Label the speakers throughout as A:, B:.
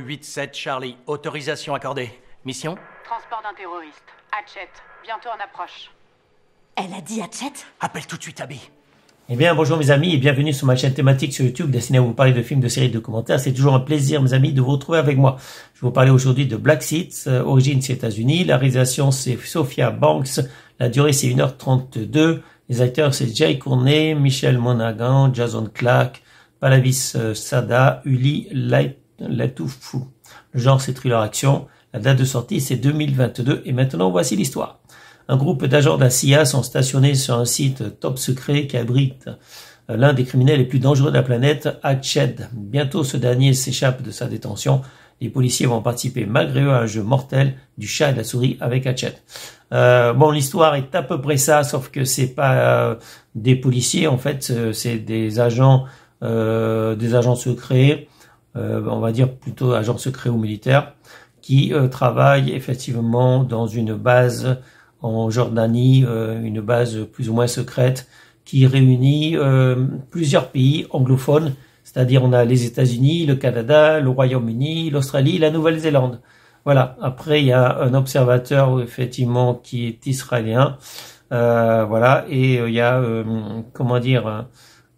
A: 8-7 Charlie, autorisation accordée. Mission?
B: Transport d'un terroriste. Hatchet, bientôt en approche.
C: Elle a dit Hatchet?
A: Appelle tout de suite Abby.
D: Eh bien, bonjour mes amis et bienvenue sur ma chaîne thématique sur YouTube destinée à vous parler de films, de séries, de documentaires. C'est toujours un plaisir, mes amis, de vous retrouver avec moi. Je vais vous parler aujourd'hui de Black Seats, origine c'est États-Unis. La réalisation c'est Sophia Banks. La durée c'est 1h32. Les acteurs c'est Jay Courtney, Michelle Monaghan, Jason Clarke, Pallavis Sada, Uli Latoufou. Le genre c'est thriller action. La date de sortie c'est 2022 et maintenant voici l'histoire. Un groupe d'agents de la CIA sont stationnés sur un site top secret qui abrite l'un des criminels les plus dangereux de la planète, Hatchet. Bientôt, ce dernier s'échappe de sa détention. Les policiers vont participer malgré eux à un jeu mortel du chat et de la souris avec Hatchet. Bon, l'histoire est à peu près ça, sauf que c'est pas des policiers, en fait, c'est des agents secrets, on va dire plutôt agents secrets ou militaires, qui travaillent effectivement dans une base en Jordanie, une base plus ou moins secrète qui réunit plusieurs pays anglophones, c'est-à-dire on a les États-Unis, le Canada, le Royaume-Uni, l'Australie, la Nouvelle-Zélande. Voilà. Après, il y a un observateur effectivement qui est israélien, voilà, et il y a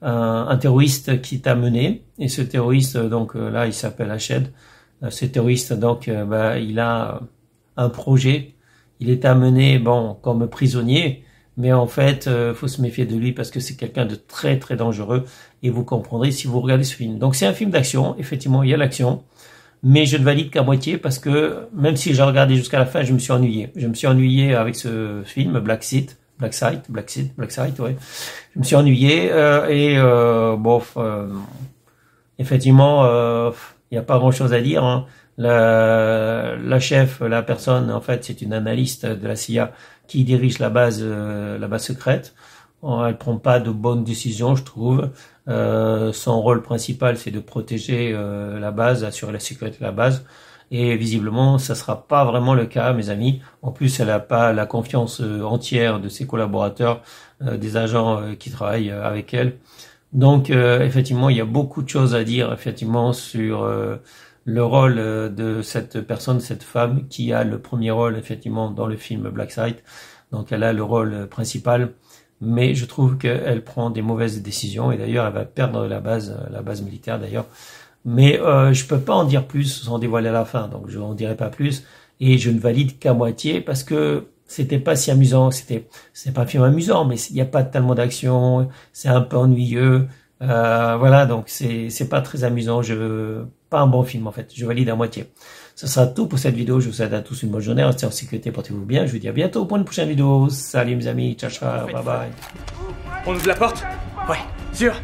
D: un terroriste qui est amené, et ce terroriste donc là il s'appelle Hatchet. Ce terroriste donc il a un projet. Il est amené, comme prisonnier, mais en fait, faut se méfier de lui parce que c'est quelqu'un de très très dangereux et vous comprendrez si vous regardez ce film. Donc c'est un film d'action, effectivement, il y a l'action, mais je ne valide qu'à moitié parce que même si j'ai regardé jusqu'à la fin, je me suis ennuyé. Je me suis ennuyé avec ce film, Black Seat, ouais. Je me suis ennuyé effectivement, il n'y a pas grand-chose à dire, hein. La chef, la personne, en fait, c'est une analyste de la CIA qui dirige la base secrète. Elle prend pas de bonnes décisions, je trouve. Son rôle principal, c'est de protéger la base, assurer la sécurité de la base. Et visiblement, ça sera pas vraiment le cas, mes amis. En plus, elle a pas la confiance entière de ses collaborateurs, des agents qui travaillent avec elle. Donc, effectivement, il y a beaucoup de choses à dire, effectivement, sur le rôle de cette personne, cette femme, qui a le premier rôle, effectivement, dans le film Black Seat. Donc, elle a le rôle principal, mais je trouve qu'elle prend des mauvaises décisions, et d'ailleurs, elle va perdre la base militaire, d'ailleurs. Mais je peux pas en dire plus sans dévoiler la fin, donc je n'en dirai pas plus, et je ne valide qu'à moitié, parce que c'était pas si amusant, c'est pas un film amusant, mais il n'y a pas tellement d'action, c'est un peu ennuyeux, voilà, donc c'est pas très amusant, pas un bon film en fait, je valide à moitié. Ce sera tout pour cette vidéo, je vous souhaite à tous une bonne journée, restez en sécurité, portez-vous bien, je vous dis à bientôt pour une prochaine vidéo, salut mes amis, ciao ciao, bye bye.
A: On ouvre la porte? Ouais, sûr.